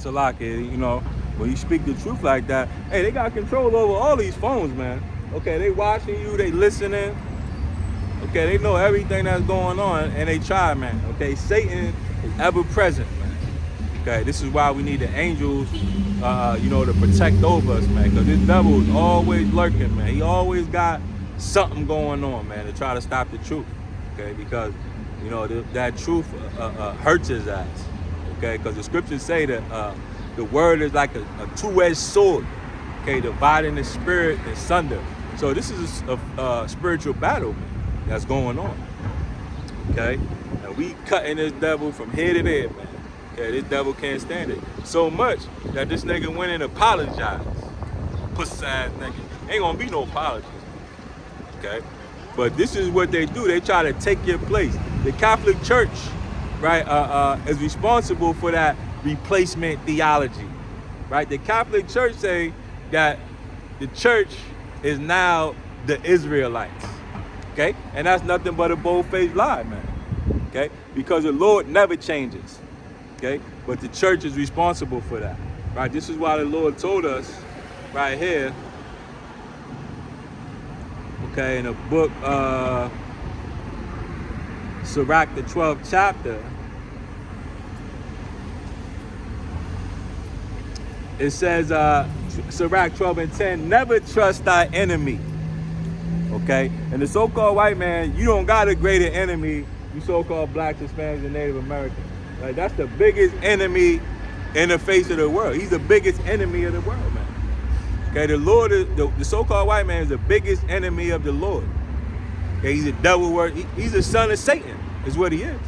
Salaki, you know, when you speak the truth like that, hey, they got control over all these phones, man. Okay, they watching you, they listening. Okay, they know everything that's going on, and they try, man. Okay, Satan is ever present, man. Okay, this is why we need the angels, you know, to protect over us, man. Because this devil is always lurking, man. He always got something going on, man, to try to stop the truth. Okay, because you know that truth hurts his ass. Okay, because the scriptures say that the word is like a two-edged sword. Okay, dividing the spirit asunder. So this is a spiritual battle, man, that's going on. Okay, and we cutting this devil from here to there, man. Okay, this devil can't stand it so much that this nigga went and apologized. Pussy ass nigga. Ain't gonna be no apologies. Okay, but this is what they do. They try to take your place. The Catholic Church, right, is responsible for that replacement theology, right? The Catholic Church say that the church is now the Israelites, okay? And that's nothing but a bold-faced lie, man, okay? Because the Lord never changes, okay? But the church is responsible for that, right? This is why the Lord told us right here, okay, in the book, Sirach, the 12th chapter, it says, Sirach 12:10, never trust thy enemy. Okay? And the so-called white man, you don't got a greater enemy, you so-called blacks, Hispanics, and Native Americans. Right? That's the biggest enemy in the face of the world. He's the biggest enemy of the world, man. Okay, the Lord is the so-called white man is the biggest enemy of the Lord. Okay, he's a devil word. He's a son of Satan, is what he is.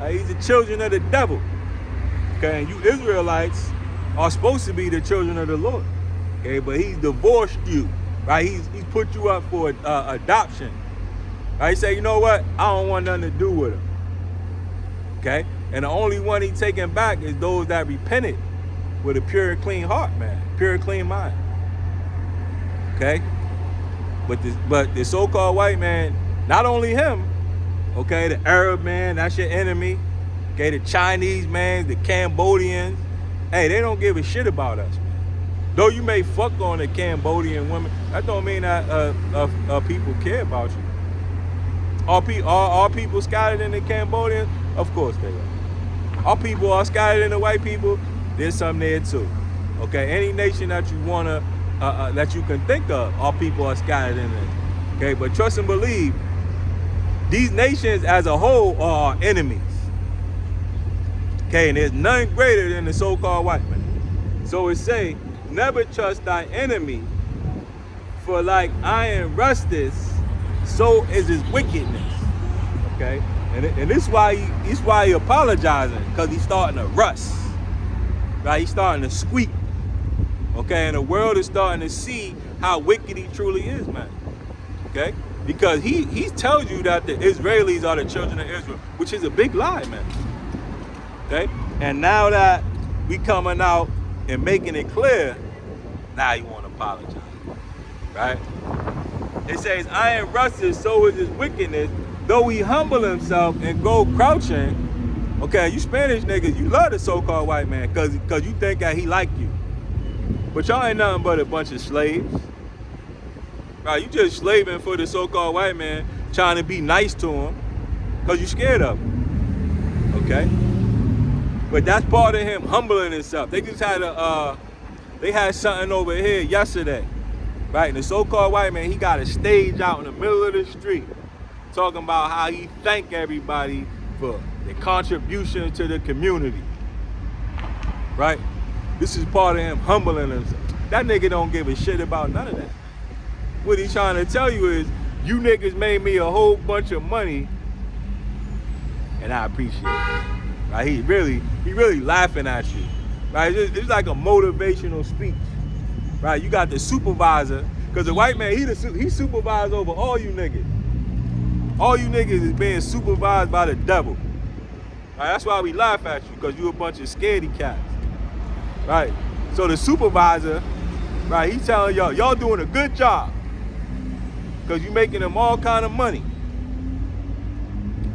He's the children of the devil. Okay, and you Israelites are supposed to be the children of the Lord. Okay, but he's divorced you, right? He's put you up for adoption. Right? He say, you know what? I don't want nothing to do with him. Okay, and the only one he's taking back is those that repented with a pure and clean heart, man, pure and clean mind. Okay, but the so-called white man, not only him, okay, the Arab man, that's your enemy. Okay, the Chinese man, the Cambodians, hey, they don't give a shit about us, man. Though you may fuck on the Cambodian women, that don't mean that people care about you. Are people scattered in the Cambodians? Of course they are. All people are scattered in the white people. There's some there too. Okay, any nation that you wanna that you can think of, all people are scattered in it. Okay, but trust and believe, these nations as a whole are our enemies. Okay, and there's none greater than the so-called white man. So it say, never trust thy enemy, for like iron rusteth, so is his wickedness. Okay, and this why he apologizing, because he's starting to rust. Right, he's starting to squeak. Okay, and the world is starting to see how wicked he truly is, man. Okay, because he tells you that the Israelis are the children of Israel, which is a big lie, man. Okay, and now that we coming out and making it clear, now you want to apologize, right? It says, iron rusted, so is his wickedness, though he humble himself and go crouching. Okay, you Spanish niggas, you love the so-called white man because you think that he like you. But y'all ain't nothing but a bunch of slaves. Right, you just slaving for the so-called white man, trying to be nice to him because you scared of him. Okay? But that's part of him humbling himself. They just had they had something over here yesterday. Right, and the so-called white man, he got a stage out in the middle of the street talking about how he thank everybody for their contribution to the community. Right? This is part of him humbling himself. That nigga don't give a shit about none of that. What he's trying to tell you is, you niggas made me a whole bunch of money, and I appreciate it. Right? He really laughing at you. Right? It's like a motivational speech. Right? You got the supervisor, because the white man, he supervised over all you niggas. All you niggas is being supervised by the devil. Right? That's why we laugh at you, because you a bunch of scaredy cats. Right? So the supervisor, right, he's telling y'all doing a good job, because you making them all kind of money.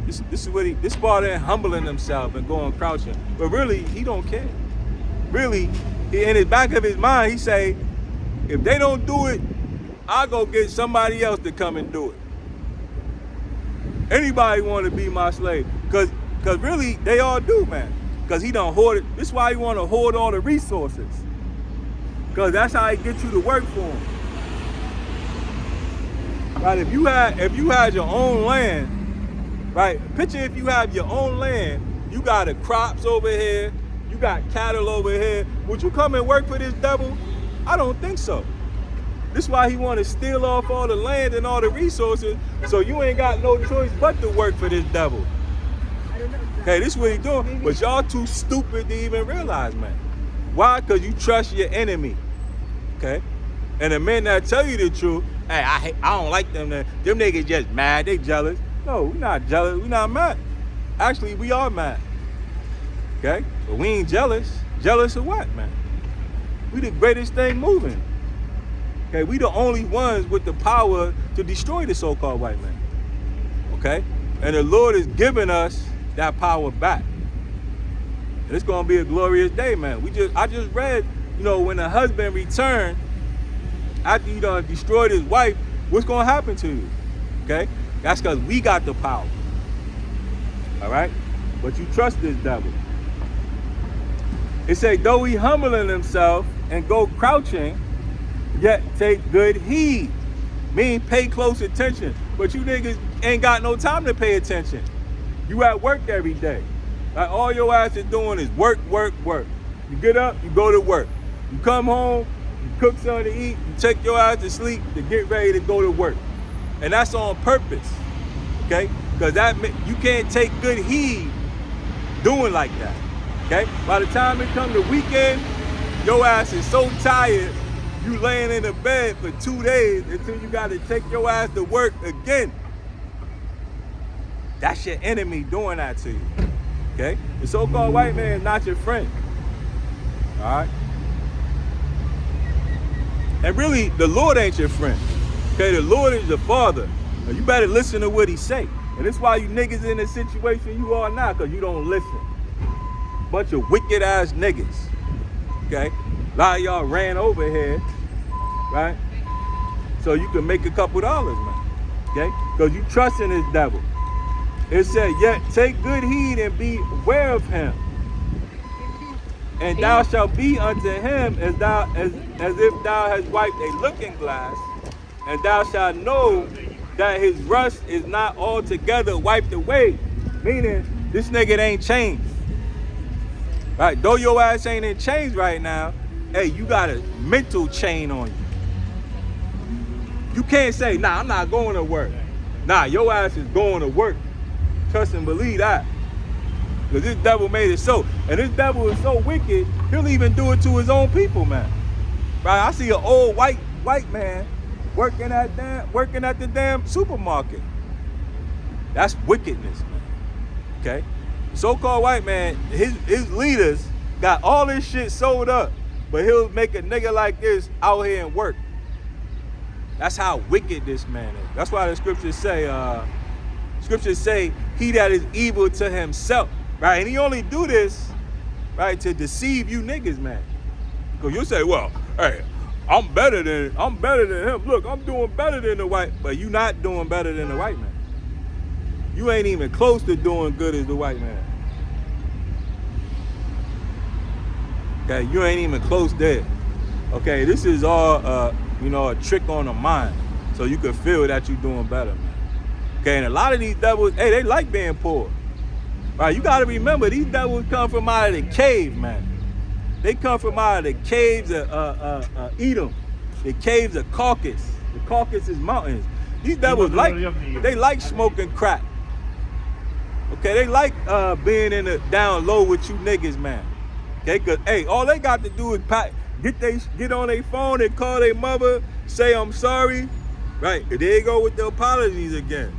This is what this part of him humbling himself and going crouching. But really, he don't care. really, in the back of his mind, he say, if they don't do it, I'll go get somebody else to come and do it. Anybody want to be my slave? Cause really, they all do, man. Cause he done hoard it. This is why he want to hoard all the resources. Cause that's how he get you to work for him. Right? If you had your own land, right? Picture if you have your own land, you got the crops over here, you got cattle over here. Would you come and work for this devil? I don't think so. This is why he want to steal off all the land and all the resources, so you ain't got no choice but to work for this devil. Okay, this is what he doing, but y'all too stupid to even realize, man. Why? Because you trust your enemy, okay? And the men that tell you the truth, hey, I don't like them. Them niggas just mad, they jealous. No, we not jealous, we not mad. Actually, we are mad, okay? But we ain't jealous. Jealous of what, man? We the greatest thing moving. Okay, we the only ones with the power to destroy the so-called white man. Okay? And the Lord is giving us that power back. And it's gonna be a glorious day, man. I just read, when the husband returned after you done destroyed his wife, what's gonna happen to you? Okay? That's because we got the power. All right? But you trust this devil. It said, though he humbling himself and go crouching, yet take good heed. Mean pay close attention. But you niggas ain't got no time to pay attention. You at work every day. Like all your ass is doing is work, work, work. You get up, you go to work. You come home, you cook something to eat, you take your ass to sleep to get ready to go to work. And that's on purpose. Okay? Because you can't take good heed doing like that. Okay? By the time it comes to weekend, your ass is so tired, you laying in the bed for 2 days until you got to take your ass to work again. That's your enemy doing that to you. Okay? The so-called white man is not your friend. All right? And really, the Lord ain't your friend. Okay? The Lord is your father. Now, you better listen to what he say. And that's why you niggas in the situation you are now, because you don't listen. Bunch of wicked ass niggas. Okay? A lot of y'all ran over here, right? So you can make a couple dollars, man. Okay? Because you trust in this devil. It said, yet take good heed and be aware of him. And thou shalt be unto him as if thou hast wiped a looking glass, and thou shalt know that his rust is not altogether wiped away. Meaning, this nigga ain't changed. Right? Though your ass ain't in chains right now, hey, you got a mental chain on you. You can't say, nah, I'm not going to work. Nah, your ass is going to work. Trust and believe that. Because this devil made it so. And this devil is so wicked, he'll even do it to his own people, man. Right? I see an old white man working at the damn supermarket. That's wickedness, man. Okay? So-called white man, his leaders got all this shit sold up, but he'll make a nigga like this out here and work. That's how wicked this man is. That's why the scriptures say, he that is evil to himself, right? And he only do this, right, to deceive you niggas, man. Because you'll say, well, hey, I'm better than him. Look, I'm doing better than the white, but you not doing better than the white man. You ain't even close to doing good as the white man. Okay, you ain't even close there. Okay, this is all, a trick on the mind, so you can feel that you're doing better, man. Okay, and a lot of these devils, hey, they like being poor. Right, you gotta remember, these devils come from out of the cave, man. They come from out of the caves of Edom, the caves of Caucasus, the Caucasus Mountains. These devils they like smoking crack. Okay, they like being in the down low with you niggas, man. Okay, cause hey, all they got to do is get on their phone and call their mother, say I'm sorry. Right, there you go with the apologies again.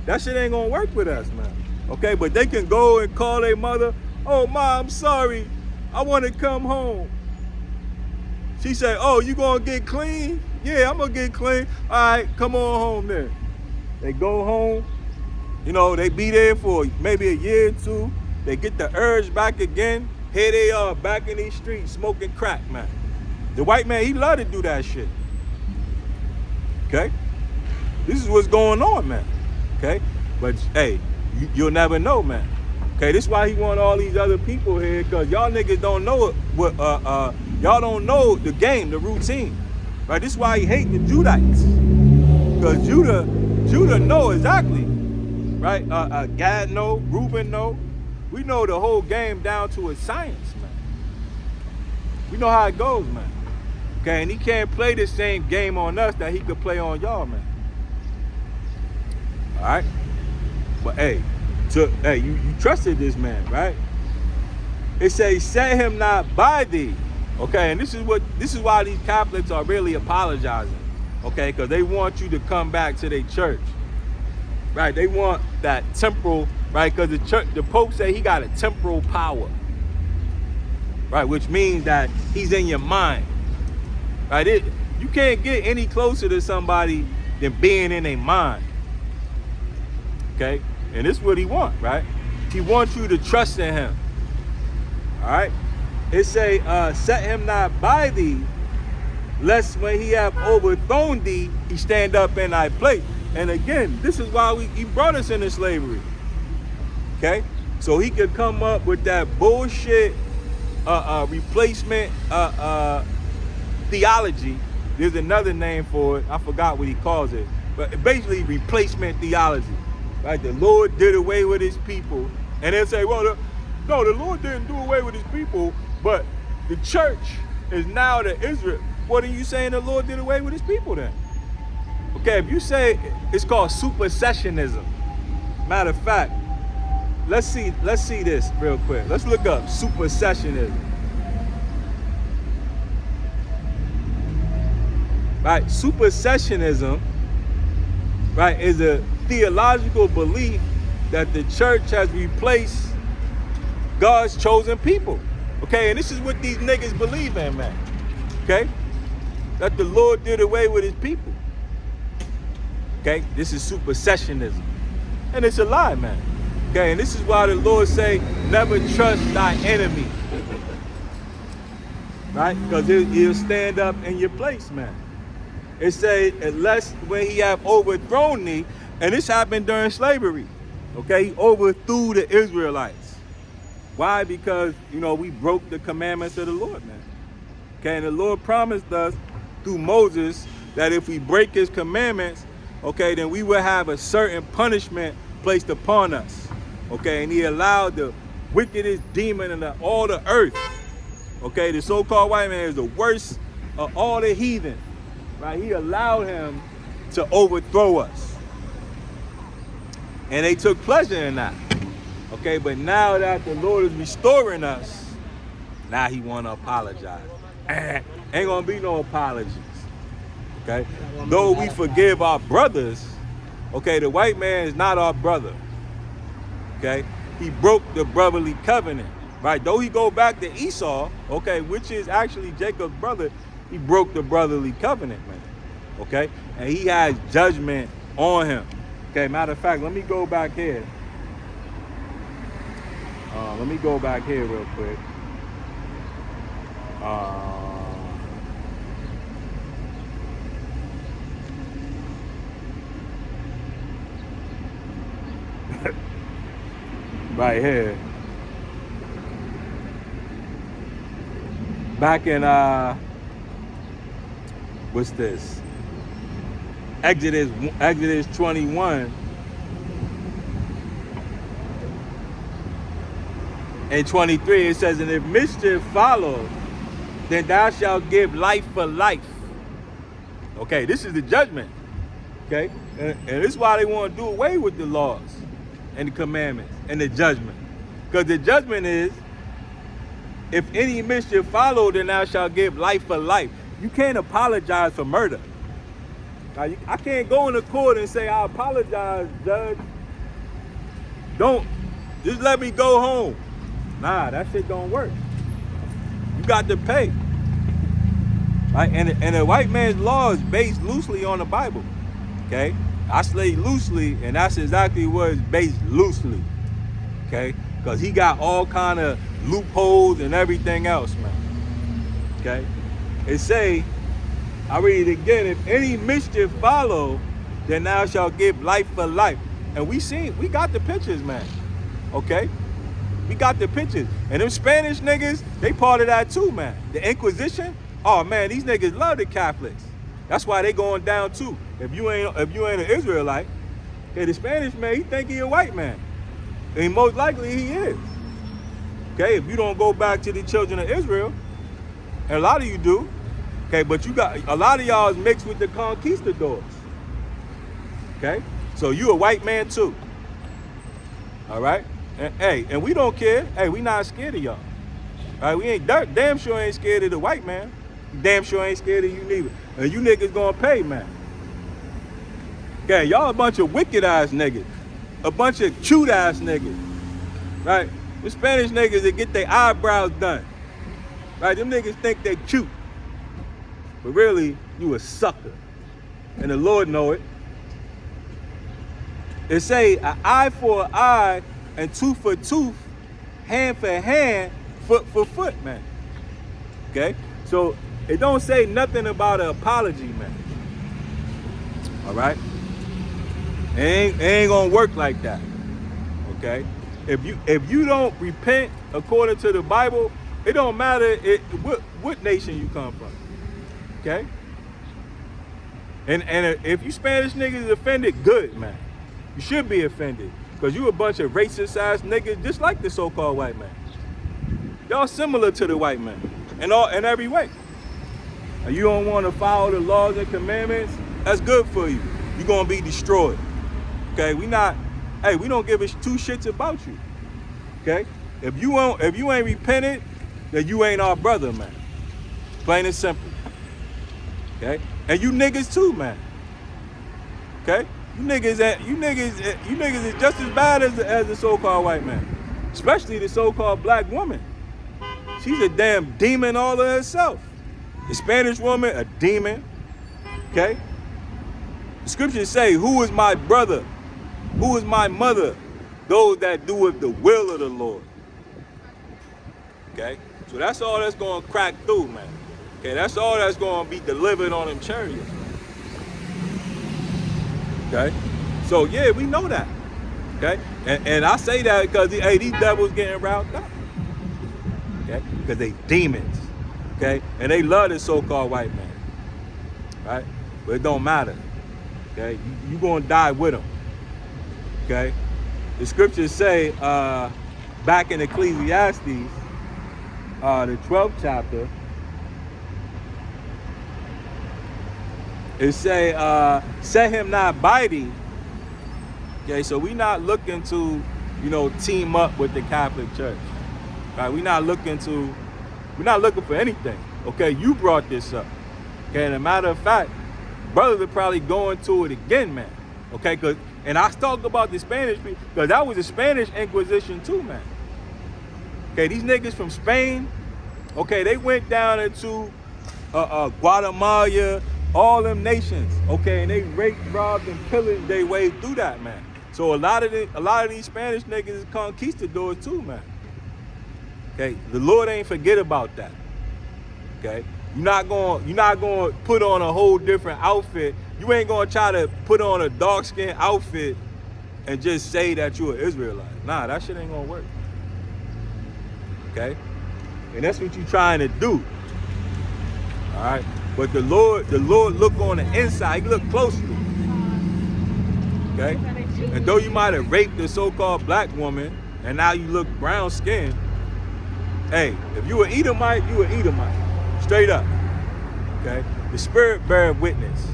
That shit ain't gonna work with us, man. Okay, but they can go and call their mother, oh ma, I'm sorry, I wanna come home. She said, oh, you gonna get clean? Yeah, I'm gonna get clean. All right, come on home then. They go home, they be there for maybe a year or two. They get the urge back again. Here they are back in these streets smoking crack, man. The white man, he love to do that shit. Okay? This is what's going on, man. Okay? But hey, you'll never know, man. Okay, this is why he want all these other people here, because y'all niggas don't know what y'all don't know the game, the routine. Right? This is why he hate the Judites. Because Judah know exactly. Right? Gad know, Reuben know. We know the whole game down to a science, man. We know how it goes, man. Okay, and he can't play the same game on us that he could play on y'all, man. All right? But hey, you trusted this man, right? It says, set him not by thee. Okay, and this is why these Catholics are really apologizing. Okay, because they want you to come back to their church. Right? They want that temporal, right? Because the Pope said he got a temporal power. Right, which means that he's in your mind. Right? You can't get any closer to somebody than being in their mind. Okay? And this is what he wants, right? He wants you to trust in him. All right? It say, set him not by thee, lest when he have overthrown thee, he stand up in thy place. And again, this is why he brought us into slavery. Okay? So he could come up with that bullshit replacement theology. There's another name for it. I forgot what he calls it. But basically replacement theology. Right? The Lord did away with his people. And they'll say, well, no, the Lord didn't do away with his people, but the church is now the Israel. What are you saying the Lord did away with his people then? Okay, if you say it's called supersessionism. Matter of fact, let's see this real quick. Let's look up supersessionism. Right, supersessionism, right, is a theological belief that the church has replaced God's chosen people. Okay, and this is what these niggas believe in, man. Okay, that the Lord did away with his people. Okay, this is supersessionism, and it's a lie, man. Okay, and this is why the Lord say, never trust thy enemy. Right, because he'll stand up in your place, man. It says, unless when he have overthrown thee, and this happened during slavery. Okay, he overthrew the Israelites. Why? Because, we broke the commandments of the Lord, man. Okay, and the Lord promised us through Moses that if we break his commandments, okay, then we will have a certain punishment placed upon us. Okay, and he allowed the wickedest demon in all the earth. Okay, the so-called white man is the worst of all the heathen. Right? He allowed him to overthrow us. And they took pleasure in that. Okay, but now that the Lord is restoring us, now he want to apologize. Ain't gonna be no apologies. Okay? Though we forgive our brothers, okay, the white man is not our brother. Okay? He broke the brotherly covenant. Right? Though he go back to Esau, okay, which is actually Jacob's brother, he broke the brotherly covenant, man. Okay? And he has judgment on him. Okay, matter of fact, let me go back here. Let me go back here real quick. Right here. Back in, what's this? Exodus 21 and 23, it says, and if mischief follow, then thou shalt give life for life. Okay, this is the judgment. Okay, and this is why they want to do away with the laws and the commandments and the judgment. Because the judgment is, if any mischief follow, then thou shalt give life for life. You can't apologize for murder. Now, I can't go into court and say, I apologize, judge. Don't, just let me go home. Nah, that shit don't work. You got to pay. Right? And the white man's law is based loosely on the Bible. Okay? I say loosely, and that's exactly what it's based loosely. Okay? Because he got all kind of loopholes and everything else, man. Okay? It say, I read it again, if any mischief follow, then thou shalt give life for life. And we got the pictures, man. Okay? We got the pictures. And them Spanish niggas, they part of that too, man. The Inquisition, oh man, these niggas love the Catholics. That's why they going down too. If you ain't an Israelite, okay, the Spanish man, he think he a white man. And most likely he is. Okay, if you don't go back to the children of Israel, and a lot of you do, okay, but you got a lot of y'all is mixed with the conquistadors. Okay? So you a white man too. All right? And we don't care. Hey, we not scared of y'all. All right? We ain't damn sure ain't scared of the white man. Damn sure ain't scared of you neither. And you niggas gonna pay, man. Okay, y'all a bunch of wicked ass niggas. A bunch of cute ass niggas. Right? The Spanish niggas that get their eyebrows done. Right? Them niggas think they're cute. But really, you a sucker. And the Lord know it. It say an eye for an eye and tooth for tooth, hand for hand, foot for foot, man. Okay? So it don't say nothing about an apology, man. All right? It ain't gonna work like that. Okay? If you don't repent according to the Bible, it don't matter what nation you come from. Okay? And if you Spanish niggas is offended, good, man. You should be offended. Because you a bunch of racist ass niggas just like the so-called white man. Y'all similar to the white man in every way. And you don't want to follow the laws and commandments, that's good for you. You're gonna be destroyed. Okay, we don't give a two shits about you. Okay? If you ain't repented, then you ain't our brother, man. Plain and simple. Okay? And you niggas too, man. Okay? You niggas is just as bad as the so-called white man. Especially the so-called black woman. She's a damn demon all of herself. The Spanish woman, a demon. Okay? The scriptures say, who is my brother? Who is my mother? Those that doeth the will of the Lord. Okay? So that's all that's going to crack through, man. Okay? That's all that's going to be delivered on them chariots. Okay? So, yeah, we know that. Okay? And I say that because, hey, these devils getting riled up. Okay? Because they demons. Okay? And they love this so-called white man. Right? But it don't matter. Okay? You going to die with them. Okay? The scriptures say, back in Ecclesiastes, the 12th chapter, it say, set him not biting. Okay, so we not looking to, team up with the Catholic Church. Right? We're not looking for anything. Okay, you brought this up. Okay, and a matter of fact, brothers are probably going to it again, man. Okay, and I talk about the Spanish people, because that was the Spanish Inquisition too, man. Okay, these niggas from Spain, okay, they went down into Guatemala, all them nations, okay, and they raped, robbed, and pillaged their way through that, man. So a lot of these Spanish niggas is conquistadors too, man. Okay, the Lord ain't forget about that. Okay, you're not going to put on a whole different outfit. You ain't going to try to put on a dark skin outfit and just say that you're an Israelite. Nah, that shit ain't going to work. Okay, and that's what you're trying to do. All right, but the Lord look on the inside. He look closely. Okay, and though you might have raped the so-called black woman, and now you look brown skinned. Hey, if you an Edomite, you an Edomite. Straight up. Okay? The spirit bear witness.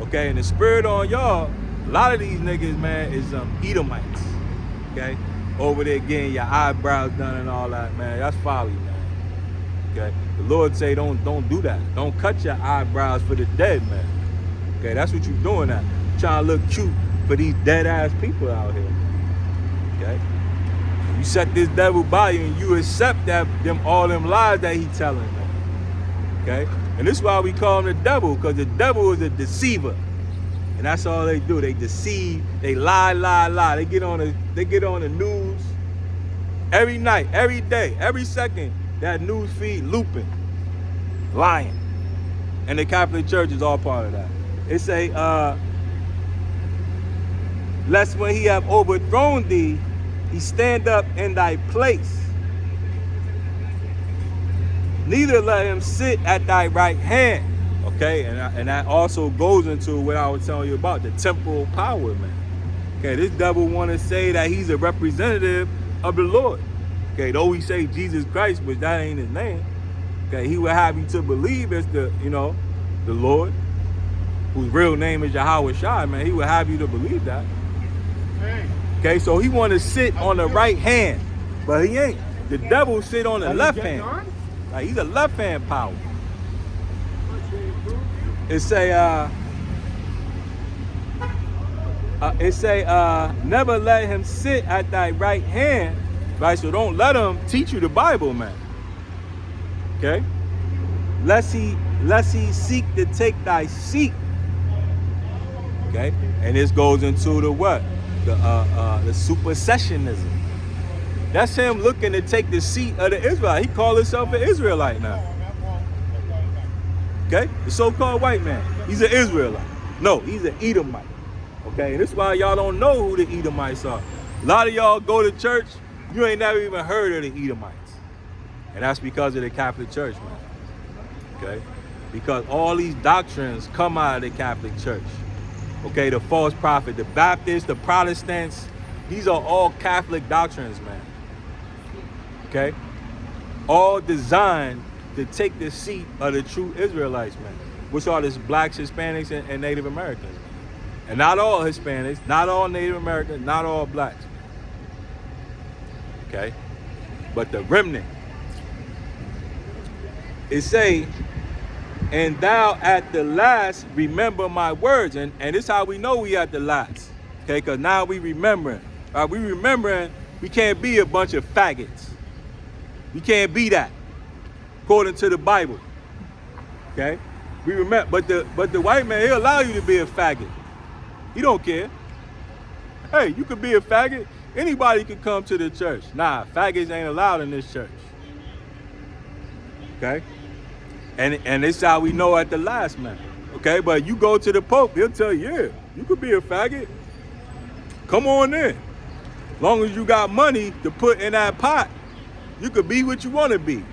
Okay? And the spirit on y'all, a lot of these niggas, man, is Edomites. Okay? Over there getting your eyebrows done and all that, man. That's folly, man. Okay? The Lord say don't do that. Don't cut your eyebrows for the dead, man. Okay? That's what you're doing now. You're trying to look cute for these dead ass people out here. Okay? You set this devil by you and you accept all them lies that he telling, man. Okay? And this is why we call him the devil, because the devil is a deceiver. And that's all they do. They deceive, they lie. They get on the news, Every night, every day, every second, that news feed looping, lying. And the Catholic Church is all part of that. It say, lest when he have overthrown thee, he stand up in thy place. Neither let him sit at thy right hand. Okay, and that also goes into what I was telling you about, the temporal power, man. Okay, this devil want to say that he's a representative of the Lord. Okay, though we say Jesus Christ, but that ain't his name. Okay, he would have you to believe as the Lord, whose real name is Yahweh Shai, man. He would have you to believe that. Okay, so he want to sit on the right hand, but he ain't. The devil sit on the left hand. Like, he's a left hand power. It say, never let him sit at thy right hand, right? So don't let him teach you the Bible, man. Okay? Lest he seek to take thy seat. Okay? And this goes into the what? The supersessionism. That's him looking to take the seat of the Israelite. He calls himself an Israelite now. Okay? The so-called white man. He's an Israelite. No, he's an Edomite. Okay? And this is why y'all don't know who the Edomites are. A lot of y'all go to church, you ain't never even heard of the Edomites. And that's because of the Catholic Church, man. Okay? Because all these doctrines come out of the Catholic Church. Okay? The false prophet, the Baptists, the Protestants, these are all Catholic doctrines, man. Okay? All designed to take the seat of the true Israelites, man, which are the blacks, Hispanics, and Native Americans. And not all Hispanics, not all Native Americans, not all blacks. Okay? But the remnant. It say, and thou at the last remember my words. And this is how we know we at the last. Okay? Because now we remembering. We remembering we can't be a bunch of faggots. We can't be that, according to the Bible. Okay? We remember, but the white man, he'll allow you to be a faggot. He don't care. Hey, you could be a faggot. Anybody can come to the church. Nah, faggots ain't allowed in this church. Okay? And this is how we know at the last, man. Okay? But you go to the Pope, he'll tell you, yeah, you could be a faggot. Come on in. As long as you got money to put in that pot, you could be what you want to be.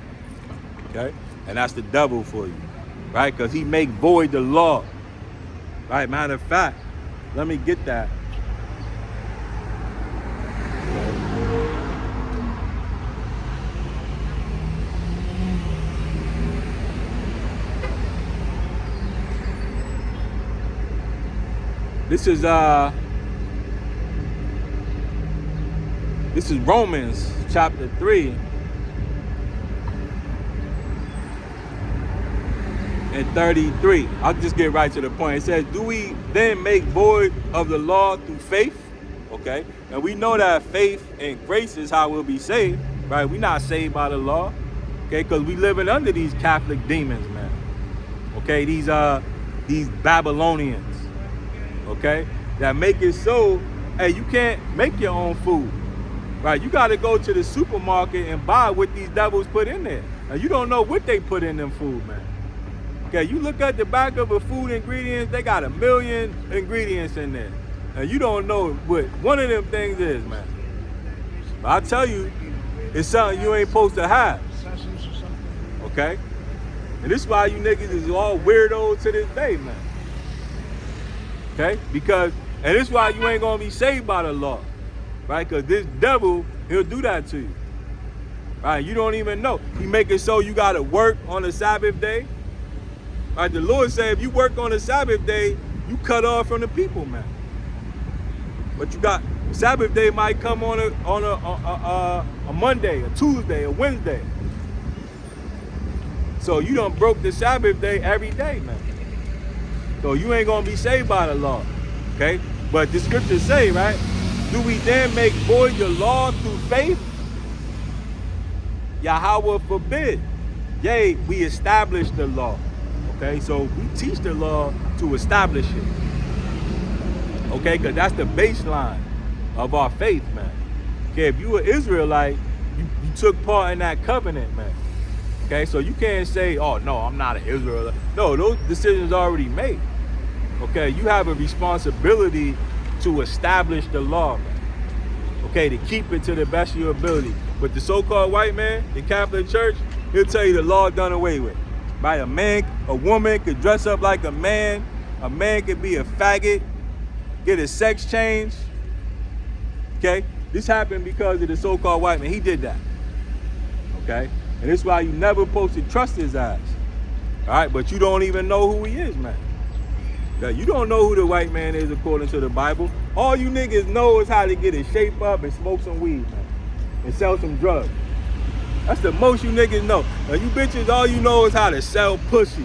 Okay? And that's the devil for you. Right? Because he make void the law. Right? Matter of fact, let me get that. This is Romans chapter 3 and 33. I'll just get right to the point. It says, do we then make void of the law through faith? Okay. And we know that faith and grace is how we'll be saved, right? We're not saved by the law. Okay, because we living under these Catholic demons, man. Okay, these Babylonians. Okay, that make it so, hey, you can't make your own food. Right, you got to go to the supermarket and buy what these devils put in there. Now, you don't know what they put in them food, man. Okay, you look at the back of a food ingredients, they got 1 million ingredients in there. And you don't know what one of them things is, man. But I tell you, it's something you ain't supposed to have. Okay? And this is why you niggas is all weirdos to this day, man. Okay? Because, and this is why you ain't gonna be saved by the law. Right? Because this devil, he'll do that to you. Right? You don't even know. He make it so you gotta work on the Sabbath day. Right? The Lord said if you work on the Sabbath day, you cut off from the people, man. But you got, Sabbath day might come on a Monday, a Tuesday, a Wednesday. So you done broke the Sabbath day every day, man. So you ain't gonna be saved by the law, okay? But the scriptures say, right? Do we then make void the law through faith? Yahweh forbid. Yea, we establish the law, okay? So we teach the law to establish it, okay? Because that's the baseline of our faith, man. Okay, if you an Israelite, you took part in that covenant, man. Okay, so you can't say, oh no, I'm not an Israelite. No, those decisions are already made. Okay, you have a responsibility to establish the law, man. Okay, to keep it to the best of your ability. But the so-called white man, the Catholic Church, he'll tell you the law done away with. Right? A woman could dress up like a man could be a faggot, get a sex change. Okay? This happened because of the so-called white man. He did that. Okay? And this is why you never supposed to trust his ass. All right? But you don't even know who he is, man. You don't know who the white man is according to the Bible. All you niggas know is how to get in shape up and smoke some weed, man. And sell some drugs. That's the most you niggas know. Now you bitches, all you know is how to sell pussy.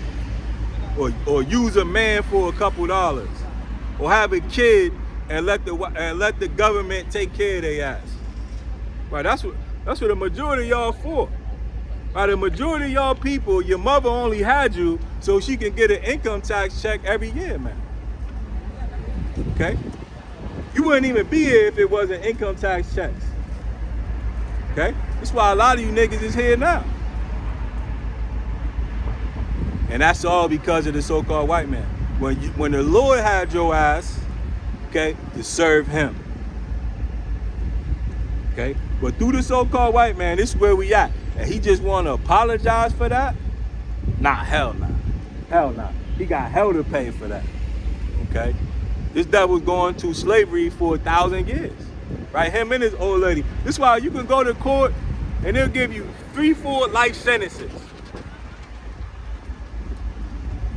Or use a man for a couple dollars. Or have a kid and let the government take care of their ass. Right, that's what the majority of y'all for. Right, the majority of y'all people, your mother only had you so she can get an income tax check every year, man. Okay? You wouldn't even be here if it wasn't income tax checks. Okay? That's why a lot of you niggas is here now. And that's all because of the so-called white man. When the Lord had your ass, okay, to serve him. Okay? But through the so-called white man, this is where we at. And he just want to apologize for that? Nah, hell nah. Hell nah. He got hell to pay for that. Okay? This devil's going to slavery for 1,000 years. Right? Him and his old lady. This is why you can go to court and they'll give you 3-4 life sentences.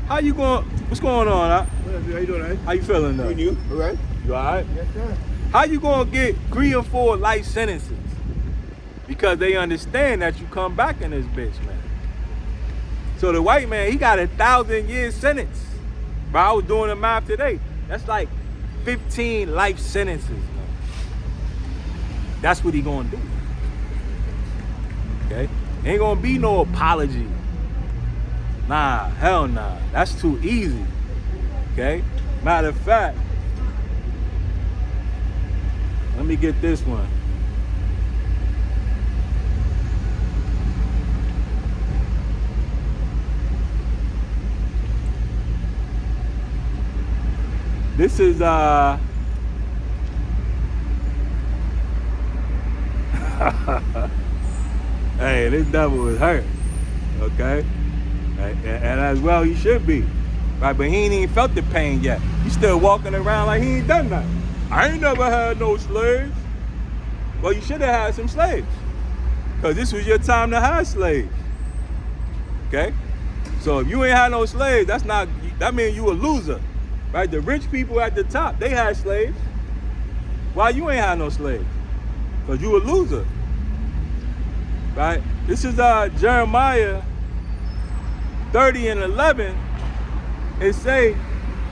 How you going? What's going on, huh? How you doing, right? How you feeling though? You? All right? You all right? Yes, sir. How you gonna get 3 or 4 life sentences? Because they understand that you come back in this bitch, man. So the white man, he got 1,000-year sentence. But I was doing the math today. That's like 15 life sentences, man. That's what he gonna do. Okay? Ain't gonna be no apology. Nah, hell nah. That's too easy. Okay? Matter of fact, let me get this one. This is hey, this devil is hurt. Okay? And as well he should be. Right? But he ain't even felt the pain yet. He's still walking around like he ain't done nothing. I ain't never had no slaves. Well, you should have had some slaves. Because this was your time to have slaves. Okay? So if you ain't had no slaves, that means you a loser. Right? The rich people at the top, they had slaves. Why you ain't had no slaves? Because you a loser. Right? This is Jeremiah 30:11. It say,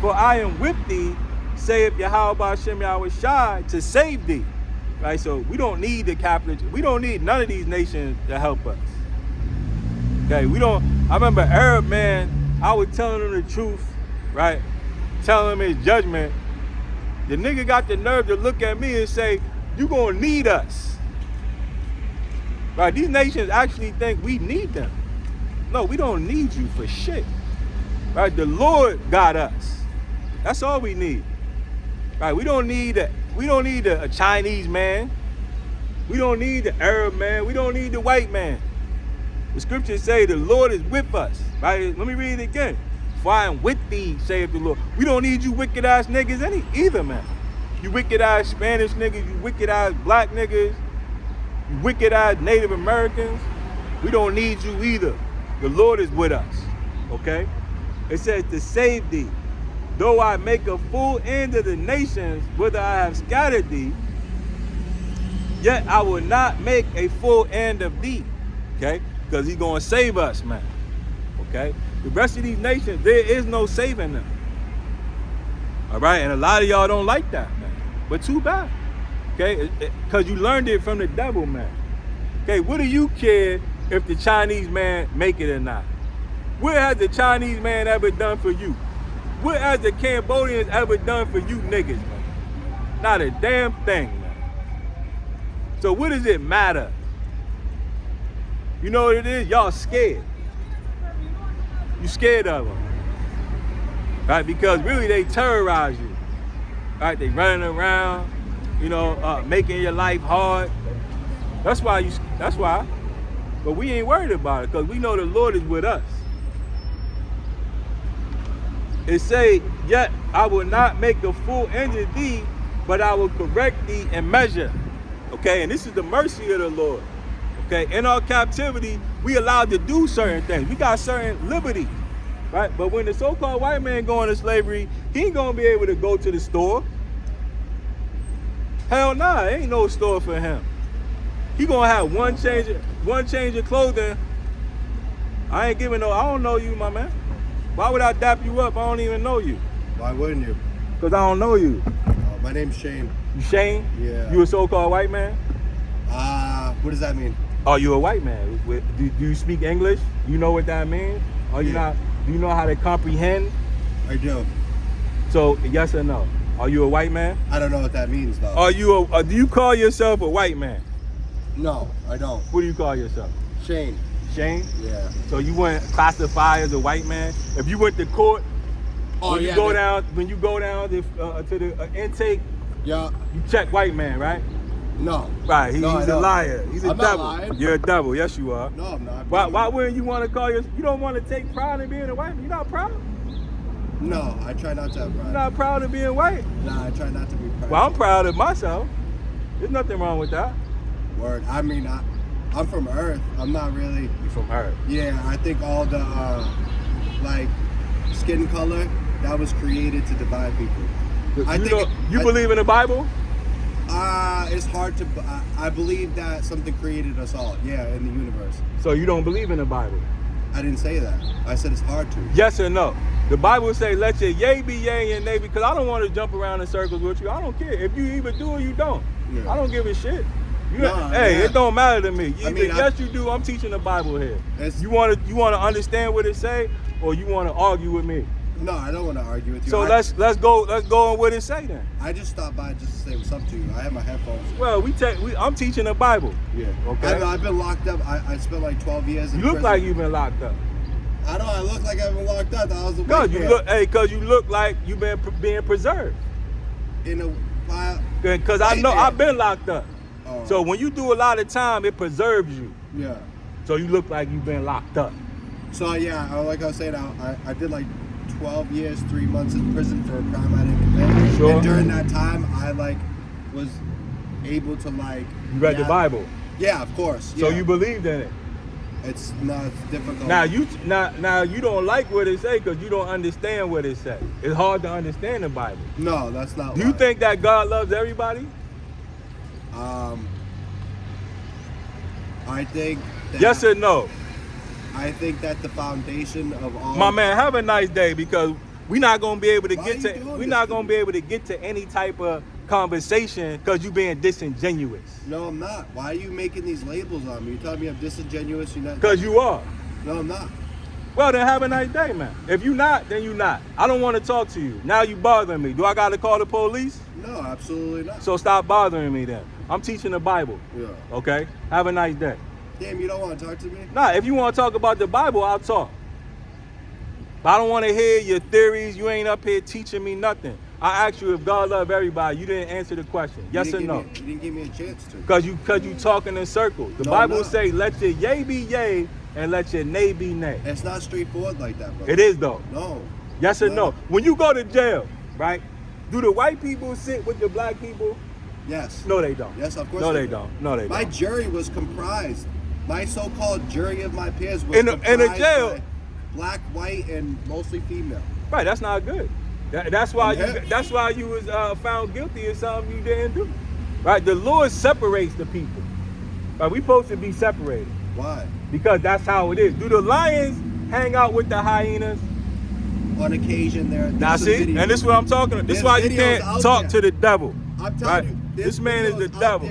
for I am with thee, saith Yahweh Hashem Yahweh Shai, to save thee. Right? So we don't need the Catholic, we don't need none of these nations to help us. Okay, I remember Arab man, I was telling him the truth, right? Telling him his judgment. The nigga got the nerve to look at me and say, you gonna need us. Right? These nations actually think we need them. No, we don't need you for shit. Right? The Lord got us. That's all we need. Right? We don't need a Chinese man. We don't need the Arab man. We don't need the white man. The scriptures say the Lord is with us. Right? Let me read it again. For I am with thee, saith the Lord. We don't need you wicked ass niggas either, man. You wicked ass Spanish niggas, you wicked ass black niggas, you wicked ass Native Americans. We don't need you either. The Lord is with us. Okay? It says to save thee. Though I make a full end of the nations, whither I have scattered thee, yet I will not make a full end of thee. Okay? Because he's going to save us, man. Okay? The rest of these nations, there is no saving them. All right? And a lot of y'all don't like that, man. But too bad. Okay? Because you learned it from the devil, man. Okay? What do you care if the Chinese man make it or not? What has the Chinese man ever done for you? What has the Cambodians ever done for you niggas, man? Not a damn thing, man. So what does it matter? You know what it is? Y'all scared. You scared of them. Right? Because really they terrorize you. Right? They running around, making your life hard. That's why. But we ain't worried about it because we know the Lord is with us. It say, yet I will not make a full end of thee, but I will correct thee in measure. Okay, and this is the mercy of the Lord. Okay, in our captivity, we allowed to do certain things. We got certain liberty, right? But when the so-called white man go into slavery, he ain't gonna be able to go to the store. Hell nah, ain't no store for him. He gonna have one change of clothing. I don't know you, my man. Why would I dap you up? I don't even know you. Why wouldn't you? Because I don't know you. My name's Shane. You Shane? Yeah. You a so-called white man? What does that mean? Oh, you a white man. Do you speak English? You know what that means? Or do you know how to comprehend? I do. So, yes or no? Are you a white man? I don't know what that means, though. Do you call yourself a white man? No, I don't. What do you call yourself? Shane. Shane? Yeah. So you wouldn't classify as a white man? If you went to court, when you go down to the intake, yeah, you check white man, right? No. Right, he's a liar. He's a I'm devil. not lying. You're a devil. Yes, you are. No, I'm not. Why wouldn't you want to call yourself? You don't want to take pride in being a white man? You're not proud? No, I try not to have pride. You're not proud of being white? Nah, I try not to be proud. Well, I'm proud of myself. There's nothing wrong with that. Word. I mean, I'm from Earth. I'm not really. You from Earth? Yeah, I think all the skin color that was created to divide people. You believe in the Bible? It's hard to. I believe that something created us all. Yeah, in the universe. So you don't believe in the Bible? I didn't say that. I said it's hard to. Yes or no? The Bible say, let your yay be yay and nay, because I don't want to jump around in circles with you. I don't care. If you either do or you don't. Yeah. I don't give a shit. It don't matter to me. Yes, you do. I'm teaching the Bible here. You want to understand what it say, or you want to argue with me? No, I don't want to argue with you. So let's go on what it say then. I just stopped by just to say what's up to you. I have my headphones. Well, I'm teaching the Bible. Yeah. Okay. I've been locked up. I spent like 12 years in prison. You look like you've been locked up. I look like I've been locked up. I was a white man. Because you look like you've been being preserved. Because I know I've been locked up. Oh. So when you do a lot of time, it preserves you. Yeah. So you look like you've been locked up. So yeah, like I was saying, I did like 12 years, 3 months in prison for a crime I didn't commit. Sure. And during that time, I was able to You read the Bible? Yeah, of course. So yeah. you believed in it? It's not difficult. Now you don't like what it say because you don't understand what it say. It's hard to understand the Bible. No, that's not. Do you think that God loves everybody? I think that, yes or no? I think that the foundation of all. My man, have a nice day because we're not gonna be able to get to any type of conversation because you're being disingenuous. No, I'm not. Why are you making these labels on me? You're telling me I'm disingenuous? You're not. Because you are. No, I'm not. Well, then have a nice day, man. If you're not, then you're not. I don't want to talk to you. Now you bothering me. Do I got to call the police? No, absolutely not. So stop bothering me then. I'm teaching the Bible. Yeah. Okay? Have a nice day. Damn, you don't want to talk to me? Nah, if you want to talk about the Bible, I'll talk. But I don't want to hear your theories. You ain't up here teaching me nothing. I asked you if God loved everybody. You didn't answer the question. Yes or no? You didn't give me a chance to. Because you talking in circles. The Bible say, let your yay be yay and let your nay be nay. It's not straightforward like that, bro. It is, though. No. Yes or no? When you go to jail, right, do the white people sit with the black people? Yes. No, they don't. Yes, of course No, they don't. No, they don't. My jury was comprised. My so-called jury of my peers was in a jail. By black, white, and mostly female. Right, that's not good. That's why you was found guilty of something you didn't do. Right, the Lord separates the people. Right, we supposed to be separated. Why? Because that's how it is. Do the lions hang out with the hyenas? On occasion, there. Now see, and this is what I'm talking about. This is why you can't talk to the devil. I'm telling you, this man is the devil.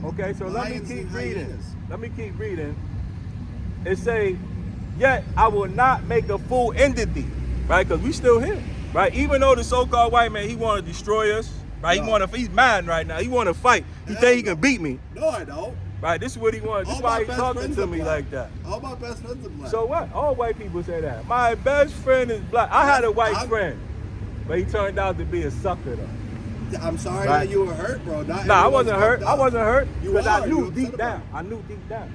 Okay, so let me keep reading. Let me keep reading. It say, yet I will not make a fool end of thee. Right, because we still here. Right, even though the so-called white man, he want to destroy us. Right, he's mad right now. He want to fight. He think he can beat me. No, I don't. Right? This is what he wants. This is All why my he best talking friends to are me black. like that. All my best friends are black. So what? All white people say that. My best friend is black. I had a white friend, but he turned out to be a sucker though. I'm sorry Right. that you were hurt, bro. Nah, I wasn't hurt. I wasn't hurt You because are. I You knew upset deep about down. I knew deep down.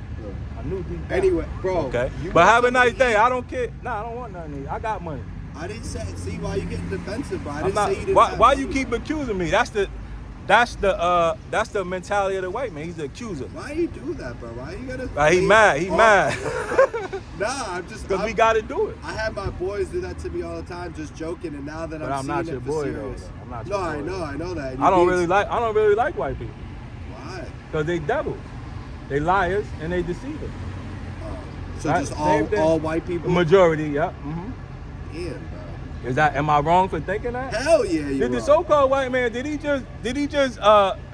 I knew deep down. Anyway, bro. Okay. you But want have a nice something to day. eat? I don't care. Nah, I don't want nothing. I got money. I didn't say. See why you getting defensive, bro? I I'm didn't not. say you didn't. Why have why money. you keep accusing me? That's the mentality of the white man. He's the accuser. Why you do that, bro? Why you gotta? Right, he mad. He mad. Nah, I'm just. Because we got to do it. I have my boys do that to me all the time, just joking, and now that But I'm I'm seeing not it your for boy, serious. though. I'm not No, your I boy. know, I know that. I don't really like white people Why? because they devils. They liars and they deceivers. So Right, just same thing. all white people. Majority, yeah. Damn, bro. Is that? Am I wrong for thinking that? Hell yeah, you Did the are. so-called white man? Did he just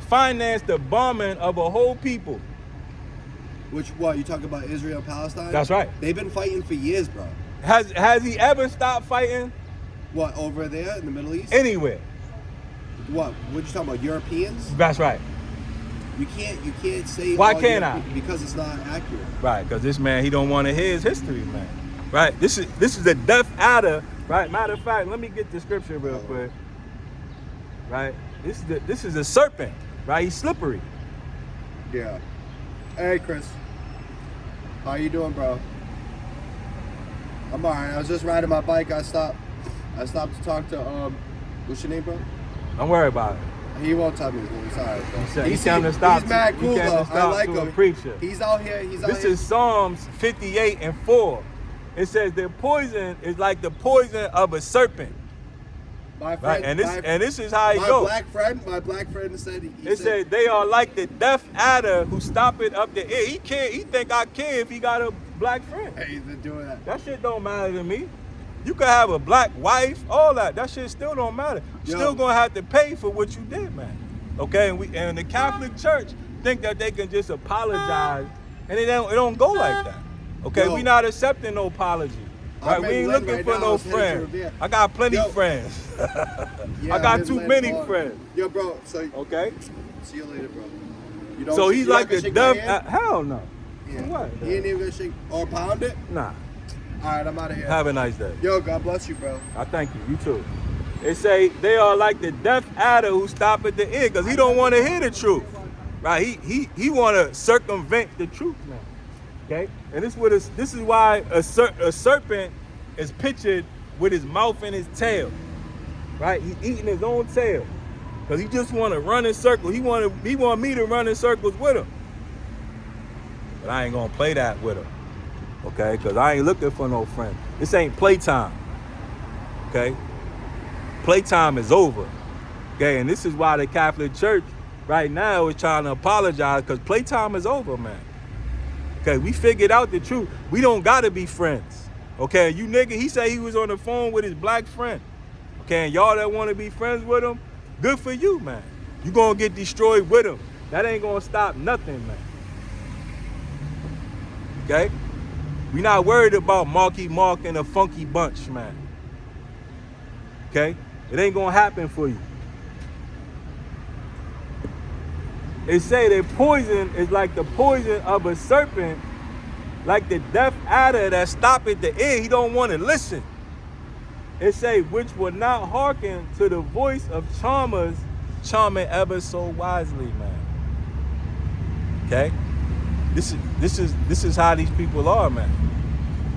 finance the bombing of a whole people? Which what you talk about Israel Palestine? That's right. They've been fighting for years, bro. Has he ever stopped fighting What over there in the Middle East? anywhere? What you talking about? Europeans? That's right. You can't say. Why all can't I? Europe- Because it's not accurate. Right, because this man, he don't want to hear his history, man. Right, this is the death adder. Right, matter of fact, let me get the scripture real quick. Right, this is a serpent. Right, he's slippery. Yeah. Hey, Chris. How you doing, bro? I'm alright. I was just riding my bike. I stopped to talk to what's your name, bro? Don't worry about it. He won't tell me. He's alright, bro. He came to stop. He's mad he cool came though. to stop I like to him. a preacher. He's out here. This is Psalms 58:4. It says their poison is like the poison of a serpent. my Right, friend. and this is how it my goes. My black friend said. He It said said they are like the deaf adder who stop it up the air. He can't. He think I care if he got a black friend. hey, he's been doing that. That shit don't matter to me. You could have a black wife, all that. That shit still don't matter. You Yo. still gonna have to pay for what you did, man. Okay, and the Catholic Church think that they can just apologize, and it don't go like that. Okay, Yo. we not accepting no apology. I'm Right, we in ain't Lynn looking right for now. I no was headed to friends. Revere. I got plenty Yo. friends. Yeah, I got I'm too in many Lynn. friends. Yo, bro. So Okay, see you later, bro. You don't so shake- he's you're not like gonna a shake my deaf. hand? Hell no. Yeah. What? He ain't even gonna shake or pound it. Nah. All right, I'm out of here. Have a nice day. Yo, God bless you, bro. I thank you. You too. They say they are like the deaf adder who stop at the ear because he don't want to hear the truth. Right? He want to circumvent the truth now. Okay? And this is why a serpent is pictured with his mouth and his tail. Right? He's eating his own tail because he just want to run in circles. He want me to run in circles with him. But I ain't gonna play that with him. Okay? Because I ain't looking for no friend. This ain't playtime. Okay? Playtime is over. Okay, and this is why the Catholic Church right now is trying to apologize because playtime is over, man. Okay, we figured out the truth. We don't gotta be friends. Okay, you nigga, he said he was on the phone with his black friend. Okay, and y'all that wanna be friends with him, good for you, man. You gonna get destroyed with him. That ain't gonna stop nothing, man. Okay? We not worried about Marky Mark and a funky bunch, man. Okay? It ain't gonna happen for you. They say that poison is like the poison of a serpent, like the deaf adder that stop at the ear. He don't want to listen. It say, which will not hearken to the voice of charmers, charming ever so wisely, man. Okay? This is how these people are, man.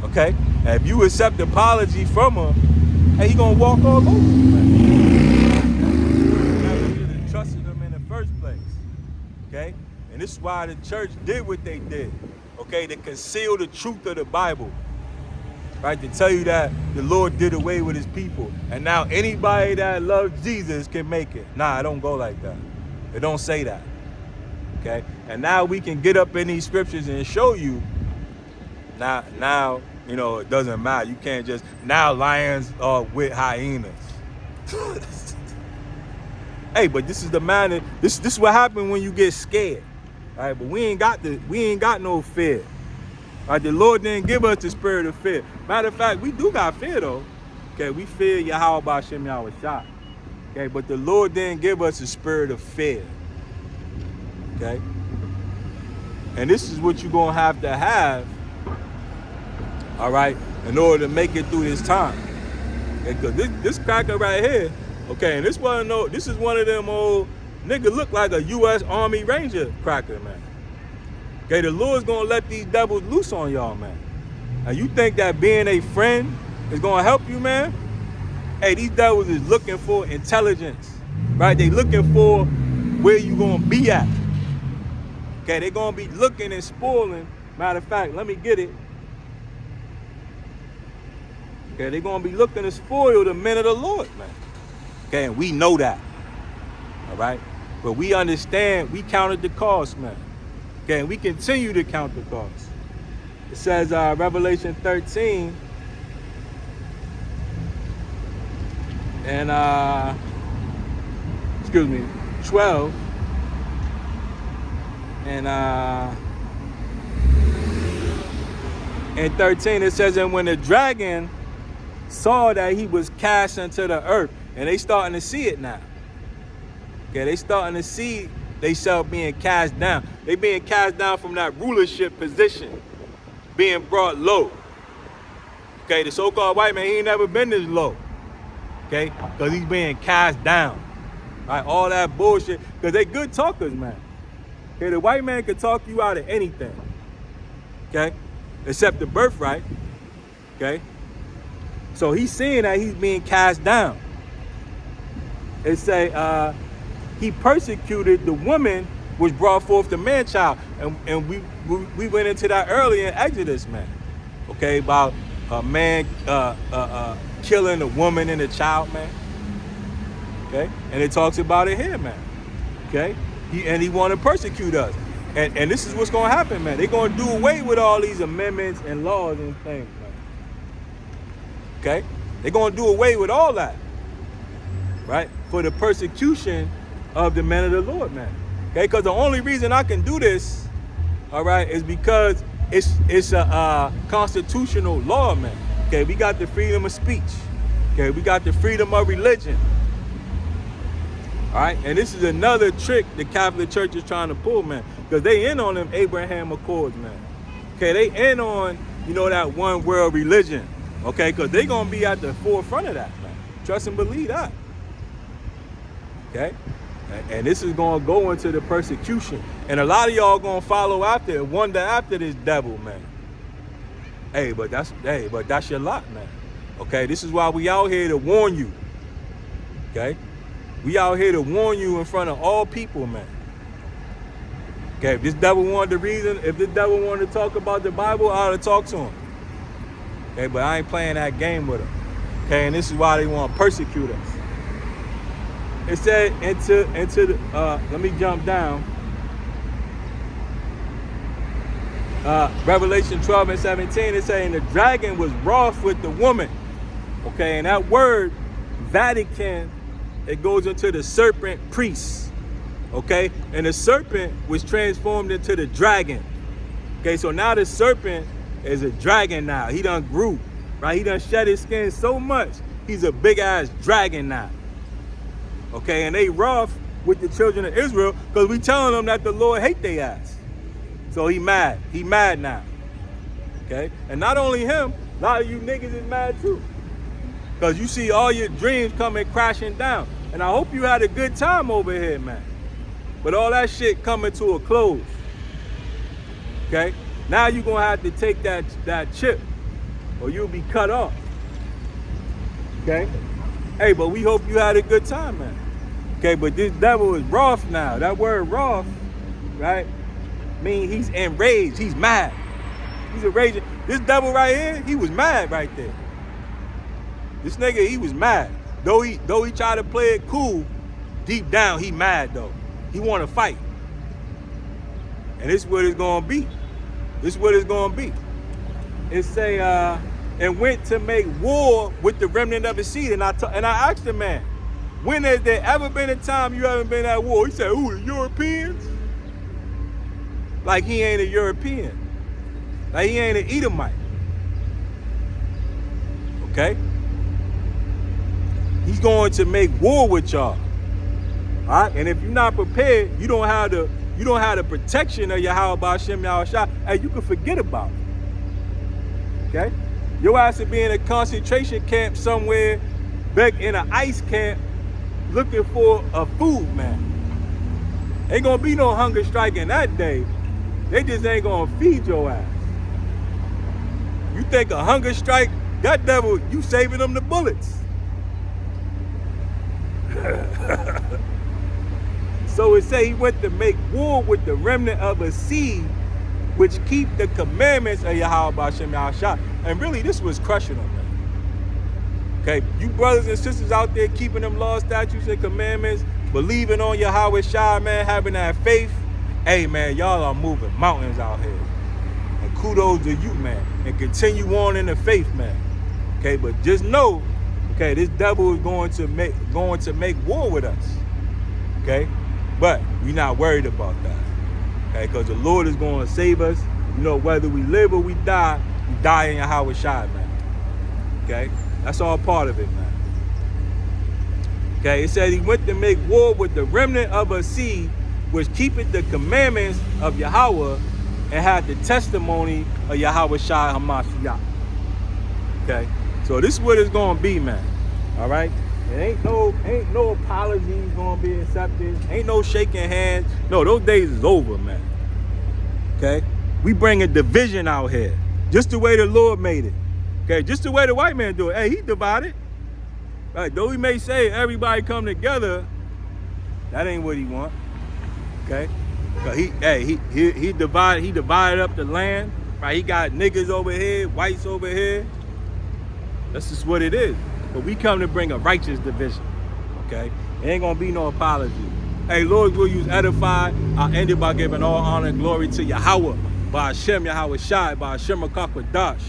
Okay? And if you accept the apology from them, hey, he gonna walk all over you, man. You should have trusted him in the first place. Okay? And this is why the church did what they did. Okay, to conceal the truth of the Bible. Right? To tell you that the Lord did away with his people. And now anybody that loves Jesus can make it. Nah, it don't go like that. It don't say that. Okay? And now we can get up in these scriptures and show you now, you know, it doesn't matter. You can't just, now lions are with hyenas. Hey, but this is the man that, this is what happens when you get scared. All right, but we ain't got no fear. All right, the Lord didn't give us the spirit of fear. Matter of fact, we do got fear though. Okay, we fear Yahweh B'Shem Yahweh Shah. Okay, but the Lord didn't give us a spirit of fear. Okay? And this is what you're going to have, all right, in order to make it through this time. Because this cracker right here, okay, and this is one of them old nigga look like a U.S. Army Ranger cracker, man. Okay, the Lord's going to let these devils loose on y'all, man. And you think that being a friend is going to help you, man? Hey, these devils is looking for intelligence, right? They looking for where you going to be at. Okay, they're going to be looking and spoiling. Matter of fact, let me get it. Okay, they're going to be looking to spoil the men of the Lord, man. Okay, and we know that. All right? But we understand, we counted the cost, man. Okay, and we continue to count the cost. It says, Revelation 13, and 12, and 13, it says, and when the dragon saw that he was cast into the earth, and they starting to see it now. Okay, they starting to see themselves being cast down. They being cast down from that rulership position, being brought low. Okay, the so-called white man, he ain't never been this low. Okay, because he's being cast down. Right, all that bullshit, because they good talkers, man. Okay, the white man can talk you out of anything. Okay, except the birthright. Okay, so he's seeing that he's being cast down. It say, he persecuted the woman which brought forth the man-child. And we went into that earlier in Exodus, man. Okay, about a man killing a woman and a child, man. Okay, and it talks about it here, man. Okay, he want to persecute us. And this is what's going to happen, man. They're going to do away with all these amendments and laws and things, man. Okay, they're going to do away with all that, right? For the persecution of the men of the Lord, man. Okay, because the only reason I can do this, all right, is because it's a constitutional law, man. Okay, we got the freedom of speech. Okay, we got the freedom of religion. All right, and this is another trick the Catholic Church is trying to pull, man, because they in on them Abraham Accords, man. Okay, they in on, that one world religion. Okay, because they gonna be at the forefront of that, man. Trust and believe that. Okay, and this is gonna go into the persecution, and a lot of y'all gonna follow after and wonder after this devil, man. Hey, but that's your lot, man. Okay, this is why we out here to warn you. Okay, we out here to warn you in front of all people, man. Okay, if this devil wanted to talk about the Bible, I ought to talk to him. Okay, but I ain't playing that game with him. Okay, and this is why they want to persecute us. It said into the let me jump down. Revelation 12 and 17, it's saying the dragon was wroth with the woman. Okay, and that word Vatican, it goes into the serpent priest. Okay, and the serpent was transformed into the dragon. Okay, so now the serpent is a dragon now. He done grew, right? He done shed his skin so much, he's a big ass dragon now. Okay, and they rough with the children of Israel because we telling them that the Lord hate their ass. So he mad now. Okay, and not only him, a lot of you niggas is mad too. Because you see all your dreams coming crashing down. And I hope you had a good time over here, man. But all that shit coming to a close. Okay, now you're gonna have to take that chip or you'll be cut off. Okay, hey, but we hope you had a good time, man. Okay, but this devil is wroth now. That word wroth, right, mean he's enraged, he's mad. He's enraged. This devil right here, he was mad right there. This nigga, he was mad. Though he tried to play it cool, deep down he mad though. He want to fight. And this is what it's gonna be. This is what it's gonna be. It say, and went to make war with the remnant of his seed. And I asked the man, when has there ever been a time you haven't been at war? He said, ooh, the Europeans? Like he ain't a European. Like he ain't an Edomite. Okay? He's going to make war with y'all. All right? And if you're not prepared, you don't have you don't have the protection of Yahweh Ba'Shem Yahushua, hey, you can forget about it. Okay? Your ass would be in a concentration camp somewhere, back in an ice camp, looking for a food, man. Ain't gonna be no hunger strike in that day. They just ain't gonna feed your ass. You think a hunger strike, that devil, you saving them the bullets. So it say he went to make war with the remnant of a seed which keep the commandments of Yahweh Ba'Shem Yahushua. And really, this was crushing them, man. Okay, you brothers and sisters out there keeping them laws, statutes, and commandments, believing on Yahweh Shai, man, having that faith. Hey, man, y'all are moving mountains out here. And kudos to you, man. And continue on in the faith, man. Okay, but just know, okay, this devil is going to make war with us. Okay, but we're not worried about that. Okay, because the Lord is going to save us. You know, whether we live or we die in Yahweh Shai, man. Okay, that's all part of it, man. Okay, it said he went to make war with the remnant of a seed which keepeth the commandments of Yahweh and had the testimony of Yahweh Shai Hamashiach. Okay, so this is what it's gonna be, man. All right, ain't no apologies gonna be accepted. Ain't no shaking hands. No, those days is over, man. Okay, we bringing division out here, just the way the Lord made it. Okay, just the way the white man do it. Hey, he divided. Right, though he may say everybody come together, that ain't what he want. Okay, he divided up the land. Right, he got niggas over here, whites over here. That's just what it is. But we come to bring a righteous division. Okay, it ain't gonna be no apology. Hey, Lord, will you edify? I'll end it by giving all honor and glory to Yahweh, Ba'Shem Yahweh Shai, Ba'Shem Akakwadash.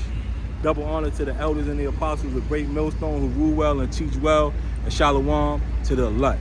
Double honor to the elders and the apostles, a great millstone who rule well and teach well, and shalom to the elect.